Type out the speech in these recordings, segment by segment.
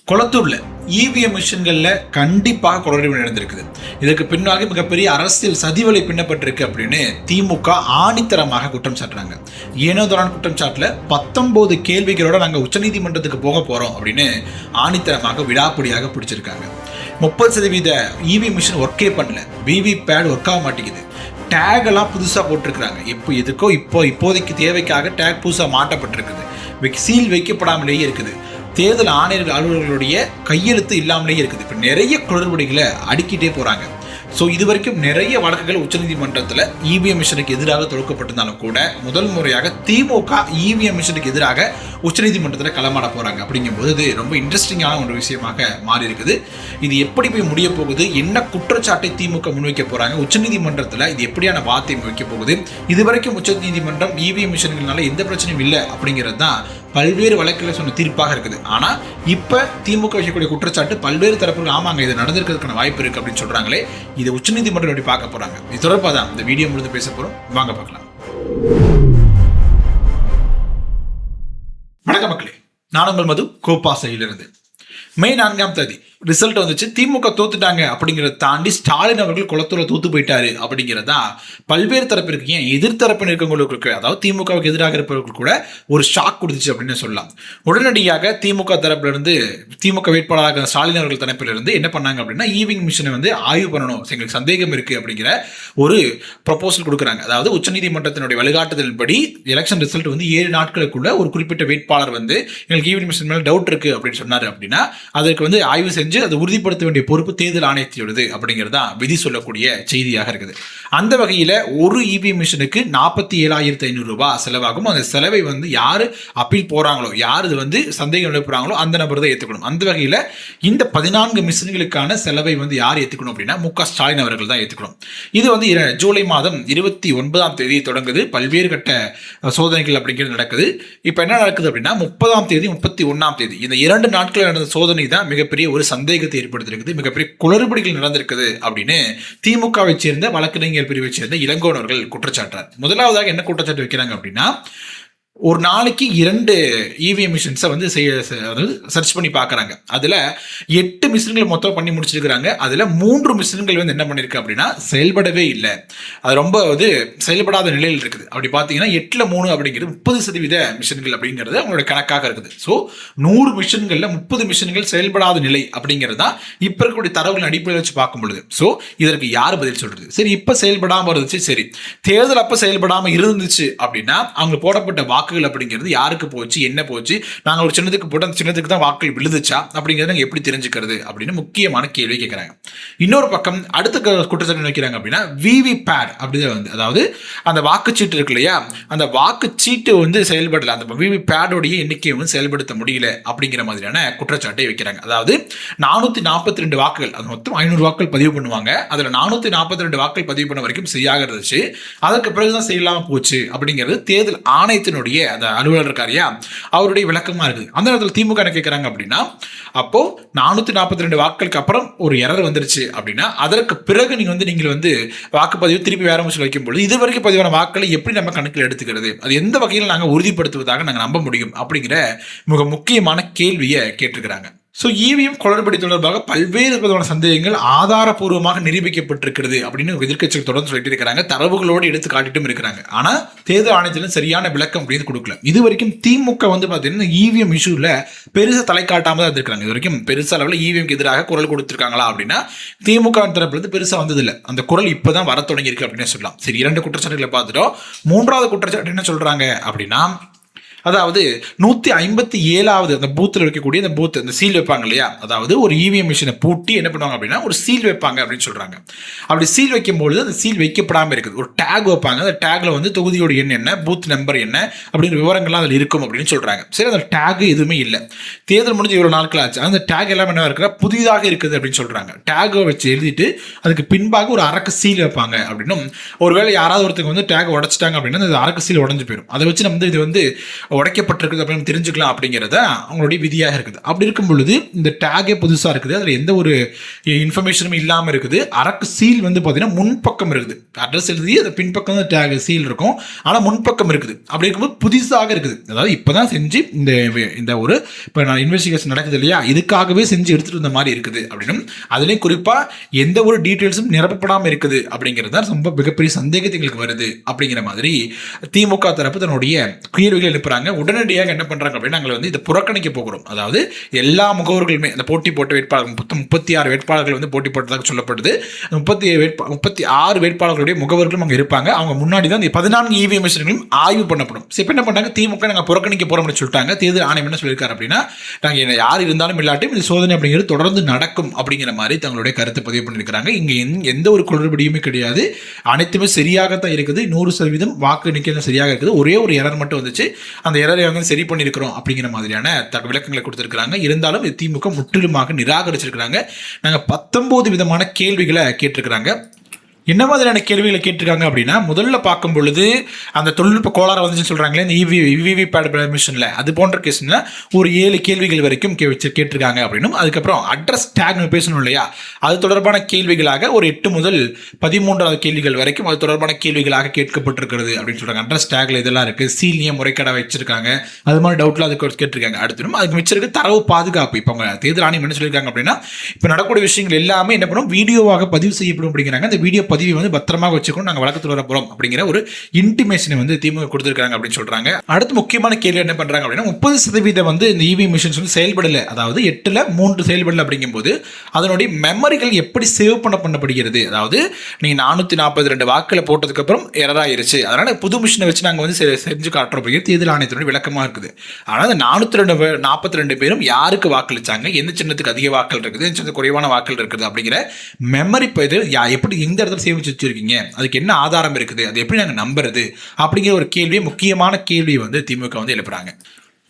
கொளத்தூர்ல EVM மிஷின்கள்ல கண்டிப்பாக குளறுபடி நடந்திருக்குது. இதற்கு பின்னாக மிகப்பெரிய அரசியல் சதிவலை பின்னப்பட்டிருக்கு அப்படின்னு திமுக ஆணித்தரமாக குற்றம் சாட்டுறாங்க. ஏனோதான குற்றம் சாட்டுல 19 கேள்விகளோட நாங்க உச்சநீதிமன்றத்துக்கு போக போறோம் அப்படின்னு ஆணித்தரமாக விடாப்பிடியாக பிடிச்சிருக்காங்க. 30% இவிஎம் மிஷின் ஒர்க்கே பண்ணல, விவி பேட் ஒர்க் ஆக மாட்டேங்குது, டேக் எல்லாம் புதுசா போட்டிருக்கிறாங்க. இப்போதைக்கு தேவைக்காக டேக் புதுசா மாட்டப்பட்டிருக்குது, சீல் வைக்கப்படாமலேயே இருக்குது, தேர்தல் ஆணையர்கள் அலுவலர்களுடைய கையெழுத்து இல்லாமலேயே இருக்குது. இப்போ நிறைய குளறுபடிகளை அடுக்கிட்டே போகிறாங்க. ஸோ இது வரைக்கும் நிறைய வழக்குகள் உச்சநீதிமன்றத்தில் இவிஎம் மிஷனுக்கு எதிராக தொடுக்கப்பட்டிருந்தாலும் கூட முதல் முறையாக திமுக இவிஎம் மிஷனுக்கு எதிராக உச்சநீதிமன்றத்தில் களமாட போகிறாங்க. அப்படிங்கும்போது இது ரொம்ப இன்ட்ரெஸ்டிங்கான ஒரு விஷயமாக மாறி இருக்குது. இது எப்படி போய் முடிய போகுது, என்ன குற்றச்சாட்டை திமுக முன்வைக்க போகிறாங்க, உச்சநீதிமன்றத்தில் இது எப்படியான வார்த்தை வைக்க போகுது, இதுவரைக்கும் உச்சநீதிமன்றம் இவிஎம் மிஷன்கள்னால எந்த பிரச்சனையும் இல்லை அப்படிங்கிறது தான் பல்வேறு வழக்கில் சொன்ன தீர்ப்பாக இருக்குது. ஆனால் இப்போ திமுக வைக்கக்கூடிய குற்றச்சாட்டு பல்வேறு தரப்புகள் ஆமாங்க இது நடந்திருக்கிறதுக்கான வாய்ப்பு இருக்குது அப்படின்னு சொல்கிறாங்களே, இதை உச்சநீதிமன்றம் எப்படி பார்க்க போகிறாங்க, இது தொடர்பாக தான் இந்த வீடியோ முழுது பேச போகிறோம். வாங்க பார்க்கலாம். வணக்கம் மக்களே, நான் உங்கள் மது கோப்பாசையிலிருந்து. மே 4ஆம் தேதி ரிசல்ட் வந்துச்சு. திமுக தோத்துட்டாங்க அப்படிங்கிறத தாண்டி ஸ்டாலின் அவர்கள் குளத்தூர்ல தோத்து போயிட்டாரு அப்படிங்கிறதா பல்வேறு தரப்பிற்கு, ஏன் எதிர்த்தரப்பில் இருக்கவங்களுக்கு, அதாவது திமுகவுக்கு எதிராக இருப்பவர்களுக்கு கூட ஒரு ஷாக் கொடுத்துச்சு அப்படின்னு சொல்லலாம். உடனடியாக திமுக தரப்புல இருந்து, திமுக வேட்பாளராக ஸ்டாலின் அவர்கள் தரப்பிலிருந்து என்ன பண்ணாங்க அப்படின்னா, ஈவிங் மிஷனை வந்து ஆய்வு பண்ணணும், எங்களுக்கு சந்தேகம் இருக்கு அப்படிங்கிற ஒரு ப்ரொபோசல் கொடுக்குறாங்க. அதாவது உச்சநீதிமன்றத்தினுடைய வழிகாட்டுதலின்படி எலெக்ஷன் ரிசல்ட் வந்து 7 நாட்களுக்குள்ள ஒரு குறிப்பிட்ட வேட்பாளர் வந்து எங்களுக்கு ஈவிங் மிஷன் மேல டவுட் இருக்கு அப்படின்னு சொன்னாரு அப்படின்னா அதற்கு வந்து ஆய்வு செஞ்சு அதை உறுதிப்படுத்த வேண்டிய பொறுப்பு தேர்தல் ஆணையத்திலுள்ளது அப்படிங்கிறதா விதி சொல்லக்கூடிய செய்தியாக இருக்குது. அந்த வகையில் ஒரு இவிஎம் மிஷனுக்கு 47,500 ரூபாய் செலவாகும். அந்த செலவை வந்து யார் அப்பீல் போறாங்களோ, யார் இது வந்து சந்தேகம் எழுப்புறாங்களோ அந்த நபர் தான் ஏற்றுக்கணும். அந்த வகையில் இந்த 14 மிஷின்களுக்கான செலவை வந்து யார் ஏற்றுக்கணும் அப்படின்னா முக ஸ்டாலின் அவர்கள் தான் ஏற்றுக்கணும். இது வந்து ஜூலை மாதம் 29ஆம் தேதி தொடங்குது. பல்வேறு கட்ட சோதனைகள் அப்படிங்கிறது நடக்குது. இப்போ என்ன நடக்குது அப்படின்னா 30ஆம் தேதி 31ஆம் தேதி இந்த 2 நாட்கள் நடந்த சோதனை தான் மிகப்பெரிய ஒரு சந்தேகத்தை ஏற்படுத்திருக்குது, மிகப்பெரிய குளறுபடிகள் நடந்திருக்குது அப்படின்னு திமுகவை சேர்ந்த வழக்கறிஞர் பிரிவை சேர்ந்த இளங்கோவன் அவர்கள் குற்றச்சாட்டார். முதலாவதாக என்ன குற்றச்சாட்டு வைக்கிறாங்க அப்படின்னா, ஒரு நாளைக்கு 2 இவிஎம் மிஷின்ஸை வந்து சர்ச் பண்ணி பார்க்குறாங்க. அதில் 8 மிஷின்கள் மொத்தம் பண்ணி முடிச்சிருக்கிறாங்க. அதில் 3 மிஷின்கள் வந்து என்ன பண்ணியிருக்கு அப்படின்னா செயல்படவே இல்லை, அது ரொம்ப வந்து செயல்படாத நிலையில் இருக்குது. அப்படி பார்த்தீங்கன்னா 8ல் 3 அப்படிங்கிறது 30% மிஷின்கள் அப்படிங்கிறது அவங்களோட கணக்காக இருக்குது. ஸோ 100 மிஷின்களில் 30 மிஷின்கள் செயல்படாத நிலை அப்படிங்கிறது தான் இப்போ இருக்கக்கூடிய தரவுகளின் அடிப்படையில் வச்சு பார்க்கும் பொழுது. ஸோ இதற்கு யார் பதில் சொல்றது? சரி, இப்போ செயல்படாமல் இருந்துச்சு, சரி தேர்தல் அப்போ செயல்படாமல் இருந்துச்சு அப்படின்னா அவங்க போடப்பட்ட வாக்குகள் அப்படிங்கிறது யாருக்கு போச்சு, என்ன போச்சு, நாங்கள் ஒரு சின்னத்துக்கு போட்டு அந்த சின்னத்துக்கு தான் வாக்குகள் விழுந்துச்சா அப்படிங்கிறத நாங்கள் எப்படி தெரிஞ்சுக்கிறது அப்படின்னு முக்கியமான கேள்வி கேட்குறாங்க. இன்னொரு பக்கம் அடுத்த குற்றச்சாட்டு வைக்கிறாங்க அப்படின்னா விவி பேட் அப்படிதான் வந்து, அதாவது அந்த வாக்குச்சீட்டு இருக்கு இல்லையா, அந்த வாக்குச்சீட்டு வந்து செயல்படல, அந்த விவி பேடோடைய எண்ணிக்கையை வந்து செயல்படுத்த முடியல அப்படிங்கிற மாதிரியான குற்றச்சாட்டை வைக்கிறாங்க. அதாவது 442 வாக்குகள், அது மொத்தம் 500 வாக்குகள் பதிவு பண்ணுவாங்க. அதில் 442 வாக்குகள் பதிவு பண்ண வரைக்கும் சரியாக இருந்துச்சு, அதற்கு பிறகுதான் செய்யலாமல் போச்சு அப்படிங்கிறது தேர்தல் ஆணையத்தினுடைய அந்த அலுவலர் இருக்காரியா அவருடைய விளக்கமா இருக்குது. அந்த நேரத்தில் திமுக என்ன கேட்கிறாங்க அப்படின்னா, அப்போ 442 வாக்குகளுக்கு அப்புறம் ஒரு எரர் வந்துருச்சு அப்படின்னா அதற்கு பிறகு நீங்கள் வந்து வாக்குப்பதிவு திருப்பி வேற மிஷின் வைக்கும்போது இதுவரைக்கும் பதிவான வாக்குகளை எப்படி நம்ம கணக்கில் எடுத்துக்கிறது, அது எந்த வகையில் நாங்கள் உறுதிப்படுத்துவதாக நாங்கள் நம்ப முடியும் அப்படிங்கிற மிக முக்கியமான கேள்வியை கேட்டிருக்கிறாங்க. ஸோ இவிஎம் குளறுபடி தொடர்பாக பல்வேறு விதமான சந்தேகங்கள் ஆதாரப்பூர்வமாக நிரூபிக்கப்பட்டிருக்கிறது அப்படின்னு எதிர்க்கட்சிகள் தொடர்ந்து சொல்லிட்டு இருக்கிறாங்க, தரவுகளோடு எடுத்து காட்டிட்டும் இருக்கிறாங்க. ஆனால் தேர்தல் ஆணையத்தில் சரியான விளக்கம் அப்படின்னு கொடுக்கல. இது வரைக்கும் திமுக வந்து பார்த்தீங்கன்னா இவிஎம் இஷ்யூவில் பெருசாக தலை காட்டாமல் தான் இருந்திருக்காங்க. இது வரைக்கும் பெருசாக அளவில் இவிஎம்க்கு எதிராக குரல் கொடுத்துருக்காங்களா அப்படின்னா திமுக தரப்புலேருந்து பெருசாக வந்ததில்லை. அந்த குரல் இப்போ தான் வர தொடங்கியிருக்கு அப்படின்னு சொல்லலாம். சரி, 2 குற்றச்சாட்டுகளை பார்த்துட்டோம். 3வது குற்றச்சாட்டு என்ன சொல்கிறாங்க அப்படின்னா, அதாவது 157வது அந்த பூத்தில் வைக்கக்கூடிய அந்த பூத், அந்த சீல் வைப்பாங்க இல்லையா, அதாவது ஒரு இவிஎம் மிஷினை பூட்டி என்ன பண்ணுவாங்க அப்படின்னா ஒரு சீல் வைப்பாங்க அப்படின்னு சொல்றாங்க. அப்படி சீல் வைக்கும்போது அந்த சீல் வைக்கப்படாமல் இருக்குது, ஒரு டேக் வைப்பாங்க. அந்த டேக்ல வந்து தொகுதியோட எண் என்ன, பூத் நம்பர் என்ன அப்படிங்கிற விவரங்கள்லாம் அதில் இருக்கும் அப்படின்னு சொல்றாங்க. சரி, அந்த டேக் எதுவுமே இல்லை, தேர்தல் முடிஞ்சு இவ்வளோ நாட்கள் ஆச்சு, அந்த டேக் எல்லாம் என்ன இருக்கிற புதிதாக இருக்குது அப்படின்னு சொல்றாங்க. டேகை வச்சு எழுதிட்டு அதுக்கு பின்பாக ஒரு அரக்கு சீல் வைப்பாங்க அப்படின்னும், ஒருவேளை யாராவது ஒருத்தங்க வந்து டேக் உடைச்சிட்டாங்க அப்படின்னா அந்த அரக்கு சீல் உடஞ்சு போயிடும், அதை வச்சு நம்ம இது வந்து உடைக்கப்பட்டிருக்குது அப்படின்னு தெரிஞ்சுக்கலாம் அப்படிங்கிறத அவங்களுடைய விதியாக இருக்குது. அப்படி இருக்கும் பொழுது இந்த டேகே புதுசாக இருக்குது, அதில் எந்த ஒரு இன்ஃபர்மேஷனும் இல்லாமல் இருக்குது. அரக்கு சீல் வந்து பார்த்தீங்கன்னா முன்பக்கம் இருக்குது, அட்ரஸ் எழுதி அந்த பின்பக்கம் தான் டேக் சீல் இருக்கும், ஆனால் முன்பக்கம் இருக்குது. அப்படி இருக்கும்போது புதுசாக இருக்குது, அதாவது இப்போ தான் செஞ்சு இந்த ஒரு இப்போ நான் இன்வெஸ்டிகேஷன் நடக்குது இல்லையா, இதுக்காகவே செஞ்சு எடுத்துகிட்டு வந்த மாதிரி இருக்குது அப்படின்னு. அதுலேயும் குறிப்பாக எந்த ஒரு டீட்டெயில்ஸும் நிரப்பப்படாமல் இருக்குது அப்படிங்கிறது தான் ரொம்ப மிகப்பெரிய சந்தேகத்தை எங்களுக்கு வருது அப்படிங்கிற மாதிரி திமுக தரப்பு தன்னுடைய கேள்விகள் எழுப்புறாங்க. உடனடியாக என்ன பண்ணுறாங்க அப்படின்னா, நாங்கள் வந்து இதை புறக்கணிக்க போகிறோம். அதாவது எல்லா முகவர்களுமே அந்த போட்டி போட்ட வேட்பாளர்கள் 36 வேட்பாளர்கள் வந்து போட்டி போட்டதாக சொல்லப்படுது. 36 வேட்பாளர்களுடைய முகவர்களும் அங்கே இருப்பாங்க. அவங்க முன்னாடி தான் 14 இவிஎம் மிஷின்களையும் ஆய்வு பண்ணப்படும். இப்போ என்ன பண்ணாங்க, திமுக நாங்கள் புறக்கணிக்க போகிறோம்னு சொல்லிட்டாங்க. தேர்தல் ஆணையம் என்ன சொல்லியிருக்காரு அப்படின்னா, நாங்கள் யார் இருந்தாலும் இல்லாட்டும் இந்த சோதனை அப்படிங்கிறது தொடர்ந்து நடக்கும் அப்படிங்கிற மாதிரி தங்களுடைய கருத்தை பதிவு பண்ணியிருக்கிறாங்க. இங்கே எந்த ஒரு குளறுபடியுமே கிடையாது, அனைத்துமே சரியாகத்தான் இருக்குது. 100% வாக்கு எண்ணிக்கை சரியாக இருக்குது. ஒரே ஒரு எரர் மட்டும் வந்துச்சு, அந்த எரரை வந்து சரி பண்ணியிருக்கிறோம் அப்படிங்கிற மாதிரியான விளக்கங்களை கொடுத்துருக்காங்க. இருந்தாலும் திமுக முற்றிலுமாக நிராகரிச்சிருக்கிறாங்க. நாங்கள் 19 விதமான கேள்விகளை கேட்டிருக்கிறாங்க. என்ன மாதிரியான கேள்விகளை கேட்டிருக்காங்க அப்படின்னா, முதல்ல பார்க்கும் பொழுது அந்த தொழில்நுட்ப கோளாறு வந்துச்சுன்னு சொல்கிறாங்களே இந்த விவிபேட் மிஷினில், அது போன்ற கேஸ்ல ஒரு 7 கேள்விகள் வரைக்கும் கேட்டிருக்காங்க அப்படின்னும், அதுக்கப்புறம் அட்ரஸ் டேக் பேசணும் இல்லையா, அது தொடர்பான கேள்விகளாக ஒரு 8 முதல் 13வது கேள்விகள் வரைக்கும் அது தொடர்பான கேள்விகளாக கேட்கப்பட்டிருக்கிறது அப்படின்னு சொல்கிறாங்க. அட்ரஸ் டேக்ல இதெல்லாம் இருக்குது, சீலியம் முறைகேடாக வச்சிருக்காங்க, அது மாதிரி டவுட்ல அதுக்கு கேட்டிருக்காங்க. அடுத்தும் அதுக்கு மிச்சிருக்கு தரவு பாதுகாப்பு. இப்போ அவங்க தேர்தல் ஆணையம் என்ன சொல்லியிருக்காங்க அப்படின்னா, இப்போ நடக்கக்கூடிய விஷயங்கள் எல்லாமே என்ன பண்ணும், வீடியோவாக பதிவு செய்யப்படும் அப்படிங்கிறாங்க. அந்த வீடியோ பதிவை வந்து பத்திரமாக வச்சுக்கணும், நாங்கள் வழக்கத்தில் வர போகிறோம் அப்படிங்கிற ஒரு இன்டிமேஷனை வந்து திமுக கொடுத்துருக்காங்க அப்படின்னு சொல்கிறாங்க. அடுத்து முக்கியமான கேள்வி என்ன பண்ணுறாங்க அப்படின்னா, 30% வந்து இந்த இவி மிஷின்ஸ் வந்து செயல்படலை, அதாவது 8ல் 3 செயல்படலை அப்படிங்கும்போது அதனுடைய மெமரிகள் எப்படி சேவ் பண்ணப்படுகிறது. அதாவது நீங்கள் 442 வாக்கில் போட்டதுக்கப்புறம் எரர் ஆயிருச்சு, அதனால் புது மிஷினை வச்சு நாங்கள் வந்து செஞ்சு காட்டுறோம் அப்படிங்கிறது தேர்தல் ஆணையத்தினுடைய விளக்கமாக இருக்குது. ஆனால் அந்த 442 பேரும் யாருக்கு வாக்களிச்சாங்க, எந்த சின்னத்துக்கு அதிக வாக்கள் இருக்குது, எந்த சின்னத்துக்கு குறைவான வாக்கள் இருக்குது அப்படிங்கிற மெமரி எப்படி எந்த இடத்துல சேமிச்சு வச்சிருக்கீங்க, அதுக்கு என்ன ஆதாரம் இருக்குது, அது எப்படி நாங்கள் நம்புறது அப்படிங்கிற ஒரு கேள்வி, முக்கியமான கேள்வி வந்து திமுக வந்து எழுப்புறாங்க.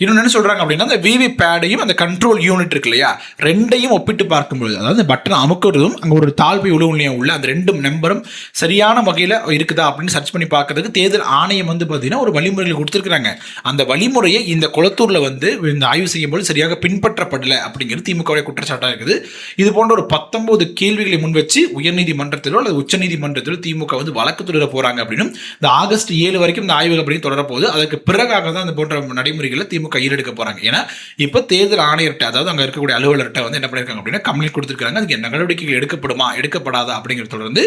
இன்னொன்று என்ன சொல்கிறாங்க அப்படின்னா, அந்த விவி பேடையும் அந்த கண்ட்ரோல் யூனிட் இருக்கு இல்லையா, ரெண்டையும் ஒப்பிட்டு பார்க்கும்போது, அதாவது பட்டனை அமுக்கிறதும் அங்கே ஒரு தாழ்வு உழவுலையும் உள்ள அந்த 2 நம்பரும் சரியான வகையில் இருக்குதா அப்படின்னு சர்ச் பண்ணி பார்க்கறதுக்கு தேர்தல் ஆணையம் வந்து பார்த்தீங்கன்னா ஒரு வழிமுறைகள் கொடுத்துருக்குறாங்க. அந்த வழிமுறையை இந்த குளத்தூரில் வந்து இந்த ஆய்வு செய்யும்போது சரியாக பின்பற்றப்படலை அப்படிங்கிறது திமுகவுடைய குற்றச்சாட்டாக இருக்குது. இது போன்ற ஒரு 19 கேள்விகளை முன் வச்சு உயர்நீதிமன்றத்திலோ அல்லது உச்சநீதிமன்றத்திலோ திமுக வந்து வழக்கு தொடர போகிறாங்க அப்படின்னு. இந்த ஆகஸ்ட் 7 வரைக்கும் இந்த ஆய்வு அப்படின்னு தொடரப்போகுது. அதற்கு பிறகாக தான் இந்த போன்ற நடைமுறைகளை திமுக கையில் எடுக்க போறாங்க. ஏன்னா இப்போ தேர்தல் ஆணையர்கிட்ட, அதாவது அங்க இருக்கக்கூடிய அலுவலர்கிட்ட வந்து என்ன பண்ணிருக்காங்க அப்படின்னா கம்ப்ளைண்ட் கொடுத்துருக்காங்க. அதுக்கு நடவடிக்கைகள் எடுக்கப்படுமா எடுக்கப்படாதா அப்படிங்கிறத தொடர்ந்து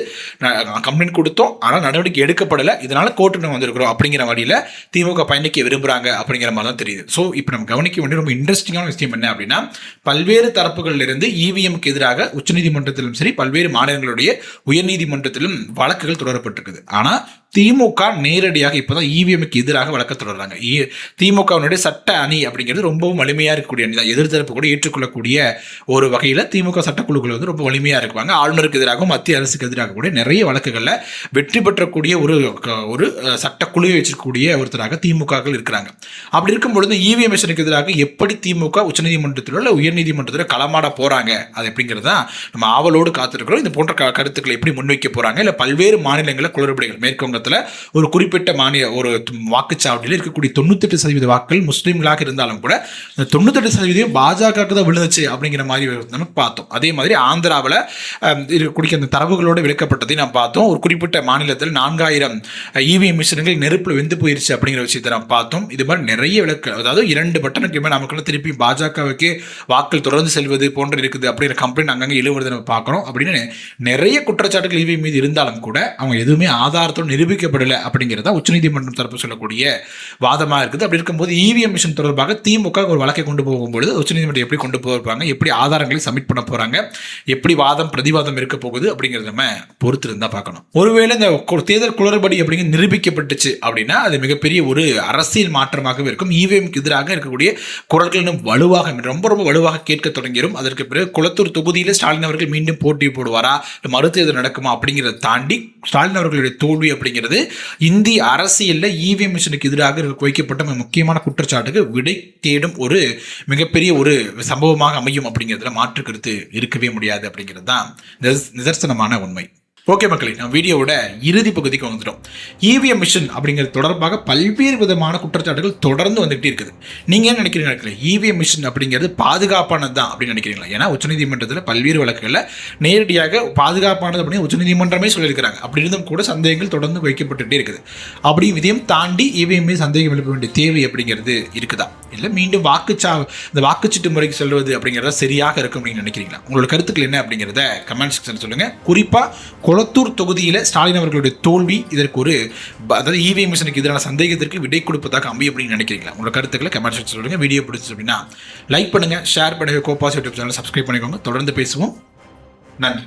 கம்ப்ளைண்ட் கொடுத்தோம், ஆனால் நடவடிக்கை எடுக்கப்படலை, இதனால கோர்ட்டு வந்திருக்கிறோம் அப்படிங்கிற வழியில் திமுக பயணிக்க விரும்புறாங்க அப்படிங்கிற மாதிரி தான் தெரியுது. ஸோ இப்போ நம்ம கவனிக்க வேண்டிய ரொம்ப இன்ட்ரெஸ்டிங்கான விஷயம் என்ன அப்படின்னா, பல்வேறு தரப்புகளில் இருந்து இவிஎம்க்கு எதிராக உச்சநீதிமன்றத்திலும் சரி பல்வேறு மாநிலங்களுடைய உயர்நீதிமன்றத்திலும் வழக்குகள் தொடரப்பட்டிருக்குது. ஆனால் திமுக நேரடியாக இப்போதான் இவிஎம்க்கு எதிராக வழக்கு தொடர்றாங்க. திமுகவினுடைய சட்ட அணி அப்படிங்கிறது ரொம்பவும் வலிமையாக இருக்கக்கூடிய அணி தான், எதிர்த்தரப்பு கூட ஏற்றுக்கொள்ளக்கூடிய ஒரு வகையில் திமுக சட்டக்குழுக்கள் வந்து ரொம்ப வலிமையாக இருக்குவாங்க. ஆளுநருக்கு எதிராகவும் மத்திய அரசுக்கு எதிராக கூட நிறைய வழக்குகளில் வெற்றி பெற்றக்கூடிய ஒரு சட்டக்குழுவை வச்சிருக்கக்கூடிய ஒருத்தராக திமுககள் இருக்கிறாங்க. அப்படி இருக்கும் பொழுது இவிஎம் மிஷனுக்கு எதிராக எப்படி திமுக உச்சநீதிமன்றத்திலோ இல்லை உயர்நீதிமன்றத்திலோ களமாட போறாங்க, அது எப்படிங்கிறது தான் நம்ம ஆவலோடு காத்திருக்கிறோம். இது போன்ற கருத்துக்களை எப்படி முன்வைக்க போறாங்க, இல்லை பல்வேறு மாநிலங்களில் குளறுபடிகள், மேற்கொங்க ஒரு குறிப்பிட்ட மாநில ஒரு வாக்குச்சாவடியில் இருக்கக்கூடிய 98% வாக்குகள் முஸ்லீம்களாக இருந்தாலும் கூட 98% பாஜக தான் விழுந்துச்சு அப்படிங்கிற மாதிரி நமக்கு பார்த்தோம். அதே மாதிரி ஆந்திராவில் இருக்கக்கூடிய அந்த தரவுகளோடு விளக்கப்பட்டதை நாம் பார்த்தோம். ஒரு குறிப்பிட்ட மாநிலத்தில் 4000 இவிஎம் மிஷின்கள் நெருப்பில் வெந்து போயிருச்சு அப்படிங்கிற விஷயத்தை நாம் பார்த்தோம். இது மாதிரி நிறைய விளக்கு, அதாவது 2 பட்டனுக்கு மேலே நமக்கு திருப்பி பாஜகவுக்கு வாக்கள் தொடர்ந்து செல்வது போன்று இருக்குது அப்படிங்கிற கம்ப்ளைண்ட் அங்கங்கே எழுவுறதை நம்ம பார்க்குறோம். அப்படின்னு நிறைய குற்றச்சாட்டுகள் இவிஎம் மீது இருந்தாலும் கூட அவங்க எதுவுமே ஆதாரத்தோடு நிரூபிக்கப்படலை அப்படிங்கிறதா உச்சநீதிமன்றம் தரப்பு சொல்லக்கூடிய வாதமாக இருக்குது. அப்படி இருக்கும்போது இவிஎம் மிஷின் தொடர்பாக திமுக ஒரு வழக்கை கொண்டு போகும்போது உச்சநீதிமன்றம் எப்படி கொண்டு போவாங்க, எப்படி ஆதாரங்களை சப்மிட் பண்ண போறாங்க, எப்படி வாதம் பிரதிவாதம் இருக்க போகுது அப்படிங்கிறத நம்ம பொறுத்து இருந்தா பார்க்கணும். ஒருவேளை இந்த தேர்தல் குளறுபடி அப்படிங்கிற நிரூபிக்கப்பட்டுச்சு அப்படின்னா அது மிகப்பெரிய ஒரு அரசியல் மாற்றமாகவே இருக்கும். இவிஎம்க்கு எதிராக இருக்கக்கூடிய குரல்கள் இன்னும் வலுவாக ரொம்ப வலுவாக கேட்க தொடங்கிடும். அதற்கு பிறகு குளத்தூர் தொகுதியில் ஸ்டாலின் அவர்கள் மீண்டும் போட்டி போடுவாரா, மறுதேர்தல் நடக்குமா அப்படிங்கிறத தாண்டி ஸ்டாலின் அவர்களுடைய தோல்வி அப்படிங்கிறது இந்திய அரசியலில் இவிஎம் மிஷனுக்கு எதிராக வைக்கப்பட்ட முக்கியமான குற்றச்சாட்டுக்கு விடை தேடும் ஒரு மிகப்பெரிய ஒரு சம்பவமாக அமையும் அப்படிங்கிறதுல மாற்று கருத்து இருக்கவே முடியாது அப்படிங்கிறது தான் நிதர்சனமான உண்மை. ஓகே மக்களே, நான் வீடியோவோட இறுதி பகுதிக்கு வந்துட்டோம். இவிஎம் மிஷின் அப்படிங்கிறது தொடர்பாக பல்வேறு விதமான குற்றச்சாட்டுகள் தொடர்ந்து வந்துகிட்டே இருக்குது. நீங்கள் என்ன நினைக்கிறீங்க? இவிஎம் மிஷின் அப்படிங்கிறது பாதுகாப்பானது தான் அப்படின்னு நினைக்கிறீங்களா? ஏன்னா உச்சநீதிமன்றத்தில் பல்வேறு வழக்குகளில் நேரடியாக பாதுகாப்பானது அப்படின்னு உச்சநீதிமன்றமே சொல்லியிருக்கிறாங்க. அப்படி இருந்தும் கூட சந்தேகங்கள் தொடர்ந்து வைக்கப்பட்டுகிட்டே இருக்குது. அப்படி இதையும் தாண்டி இவிஎம் மீது சந்தேகம் எழுப்ப வேண்டிய தேவை அப்படிங்கிறது இருக்குதா? இல்லை மீண்டும் இந்த வாக்குச்சீட்டு முறைக்கு செல்வது அப்படிங்கிறத சரியாக இருக்கும் அப்படின்னு நினைக்கிறீங்களா? உங்களோட கருத்துக்கள் என்ன அப்படிங்கிறத கமெண்ட் செக்ஷன் சொல்லுங்கள். குறிப்பாக கொளத்தூர் தொகுதியில் ஸ்டாலின் அவர்களுடைய தோல்வி இதற்கு அதாவது இவிஎம் மிஷனுக்கு எதிரான சந்தேகத்திற்கு விடை கொடுப்பதாக அமையும் அப்படின்னு நினைக்கிறீங்களா? உங்களோட கருத்துக்களை கமெண்ட் செக்ஷன் சொல்லுங்கள். வீடியோ பிடிச்சி அப்படின்னா லைக் பண்ணுங்கள், ஷேர் பண்ணுங்கள், கோபாஸ் யூடியூப் சேனல் சப்ஸ்கிரைப் பண்ணிக்கோங்க. தொடர்ந்து பேசுவோம். நன்றி.